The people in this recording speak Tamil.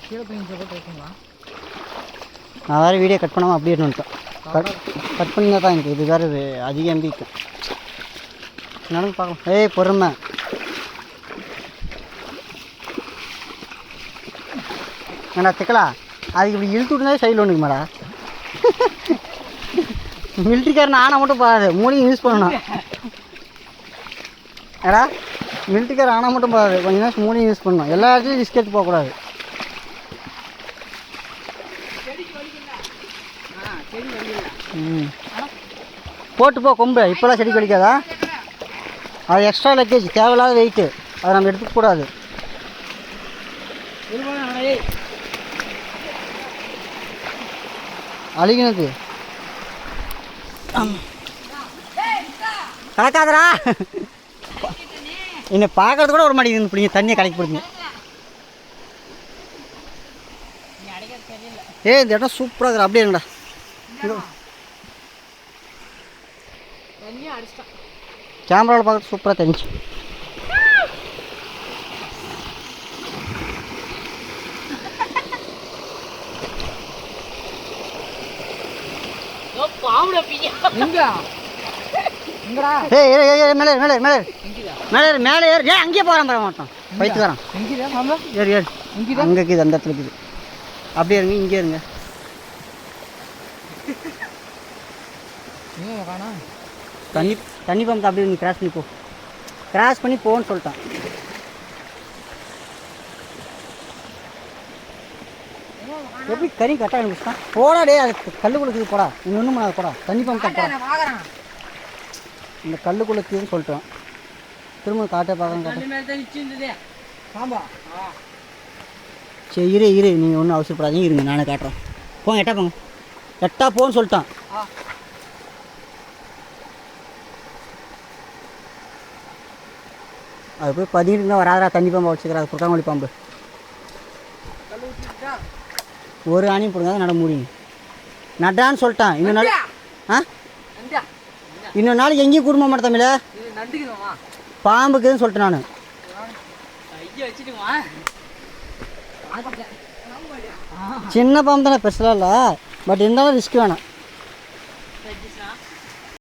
கீழே போய் போட்டு வைக்கலாம். நான் வேறு வீடியோ கட் பண்ணாமல் அப்படியே வந்துட்டேன். கட் பண்ணி தான் எனக்கு இது வேறு அதிக எம்பிக்கு நடந்து பார்க்கலாம். ஏய் பொறுமை. ஏண்டா திக்கலா அதுக்கு இப்படி இழுத்து விட்டுனாலே சைடில் ஒன்றுக்கு மேடா. மிலிட்ரிக்காரன் ஆனை மட்டும் போகாது, மூணையும் யூஸ் பண்ணணும். ஏடா மிலிட்ரிக்காரன் ஆனை மட்டும் போகாது, கொஞ்சம் நேரம் மூணையும் யூஸ் பண்ணணும். எல்லா இடத்துலையும் ரிஸ்க் எடுத்து போகக்கூடாது. போட்டு போ கொம்பு. இப்போலாம் செடி கழிக்காதா, அது எக்ஸ்ட்ரா லக்கேஜ், தேவையில்லாத வெயிட்டு, அதை நம்ம எடுத்துக்கூடாது. அழுகினது கலக்காதரா. என்னை பார்க்கறது கூட ஒரு மாட்டேங்குது. பிடிங்க தண்ணியை கலக்கி போடுங்க. இந்த இடம் சூப்பராக இருக்குது. அப்படியே இருங்கடா. கேமராவில் பார்க்கறது சூப்பராக தெரிஞ்சு. மேலே மேலே மேலே மேலே மேலே ஏறு. அங்கேயே போகிறான் போக மாட்டோம். பைத்துக்காரன் ஏறு ஏறு. அங்கே இருக்குது, அந்த இடத்துல இருக்குது. அப்படியே இருங்க, இங்கே இருங்க. தண்ணி பம்பு அப்படியே நீங்கள் கிராஸ் பண்ணி போ. கிராஸ் பண்ணி போன்னு சொல்லிட்டான். எப்படி கறி கரெக்டாக அனுப்பிச்சிட்டான். போடா டே, அது கல்லுக்குள்ளே போடா. இன்னொன்றும் போடா. தண்ணி பம்பு கரெக்டாக இந்த கல்லுக்குள்ளேன்னு சொல்லிட்டோம். திரும்ப காட்ட பார்க்க சரி இரு நீங்கள் ஒன்றும் அவசரப்படாதீங்க, இருங்க நானே காட்டுறேன். போங்க எட்டா போங்க. எட்டா போன்னு சொல்லிட்டான். அது போய் பதினீருங்க வராதரா. தண்ணி பாம்பு வச்சுக்கிறா, குறுக்காமொழி பாம்பு. ஒரு ஆணியும் போடுங்க, நட முடியுங்க. நட்டான்னு சொல்லிட்டான். இன்னொரு நாள் இன்னொரு நாளைக்கு எங்கேயும் குடும்ப மாட்டேன் தமிழ. பாம்புக்குன்னு சொல்லிட்டேன் நான். சின்ன பாம்பு தானே, பெருசெல்லாம் இல்லை. பட் இருந்தாலும் ரிஸ்க் வேணாம்.